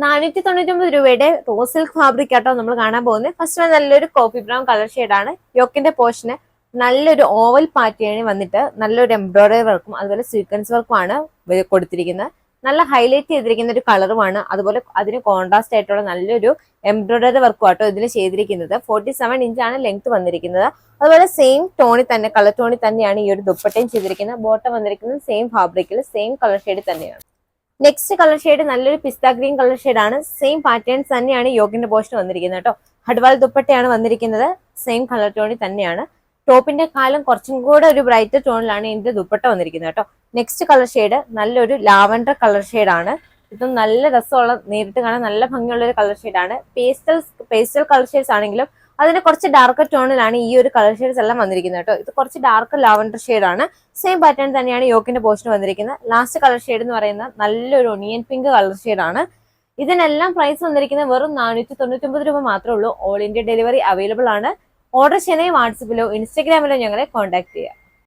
499 രൂപയുടെ rose silk fabric ആട്ടോ നമ്മൾ കാണാൻ പോകുന്നത്. ഫസ്റ്റ് നല്ലൊരു കോഫി ബ്രൗൺ കളർ ഷെയ്ഡാണ്. യോക്കിന്റെ പോർഷന് നല്ലൊരു ഓവൽ പാറ്റേൺ വന്നിട്ട് നല്ലൊരു എംബ്രോയിഡറി വർക്കും അതുപോലെ സീക്വൻസ് വർക്കുമാണ് കൊടുത്തിരിക്കുന്നത്. നല്ല ഹൈലൈറ്റ് ചെയ്തിരിക്കുന്ന ഒരു കളറുമാണ്. അതുപോലെ അതിന് കോൺട്രാസ്റ്റ് ആയിട്ടുള്ള നല്ലൊരു എംബ്രോയിഡറി വർക്കും ആട്ടോ ഇതിൽ ചെയ്തിരിക്കുന്നത്. 47 ഇഞ്ചാണ് ലെങ്ത് വന്നിരിക്കുന്നത്. അതുപോലെ സെയിം ടോണിൽ തന്നെ കളർ ടോണിൽ തന്നെയാണ് ഈ ഒരു ദുപ്പട്ടയും ചെയ്തിരിക്കുന്നത്. ബോട്ടം വന്നിരിക്കുന്നത് സെയിം ഫാബ്രിക്കിൽ സെയിം കളർ ഷെയ്ഡ് തന്നെയാണ്. നെക്സ്റ്റ് കളർ ഷെയ്ഡ് നല്ലൊരു പിസ്ത ഗ്രീൻ കളർ ഷെയ്ഡാണ്. സെയിം പാറ്റേൺസ് തന്നെയാണ് യോഗിന്റെ പോർഷൻ വന്നിരിക്കുന്നത് കേട്ടോ. ഹഡ്വാൾ ദുപ്പട്ടയാണ് വന്നിരിക്കുന്നത്. സെയിം കളർ ടോണിൽ തന്നെയാണ്. ടോപ്പിന്റെ കാലം കുറച്ചും കൂടെ ഒരു ബ്രൈറ്റ് ടോണിലാണ് ഇതിന്റെ ദുപ്പട്ട വന്നിരിക്കുന്നത് കേട്ടോ. നെക്സ്റ്റ് കളർ ഷെയ്ഡ് നല്ലൊരു ലാവൻഡർ കളർ ഷെയ്ഡാണ്. ഇതും നല്ല രസമുള്ള, നേരിട്ട് കാണാൻ നല്ല ഭംഗിയുള്ള ഒരു കളർ ഷെയ്ഡാണ്. പേസ്റ്റൽ കളർ ഷെയ്ഡ്സ് ആണെങ്കിലും അതിന് കുറച്ച് ഡാർക്കർ ടോണിലാണ് ഈ ഒരു കളർ ഷെയ്ഡ്സ് എല്ലാം വന്നിരിക്കുന്നത് കേട്ടോ. ഇത് കുറച്ച് ഡാർക്ക് ലാവൻഡർ ഷെയ്ഡാണ്. സെയിം പാറ്റേൺ തന്നെയാണ് യോക്കിന്റെ പോർഷൻ വന്നിരിക്കുന്നത്. ലാസ്റ്റ് കളർ ഷെയ്ഡ് എന്ന് പറയുന്നത് നല്ലൊരു ഒണിയൻ പിങ്ക് കളർ ഷെയ്ഡാണ്. ഇതിനെല്ലാം പ്രൈസ് വന്നിരിക്കുന്നത് വെറും 499 രൂപ മാത്രമേ ഉള്ളൂ. ഓൾ ഇന്ത്യ ഡെലിവറി അവൈലബിൾ ആണ്. ഓർഡർ ചെയ്യണേ വാട്സപ്പിലോ ഇൻസ്റ്റഗ്രാമിലോ ഞങ്ങളെ കോൺടാക്ട് ചെയ്യുക.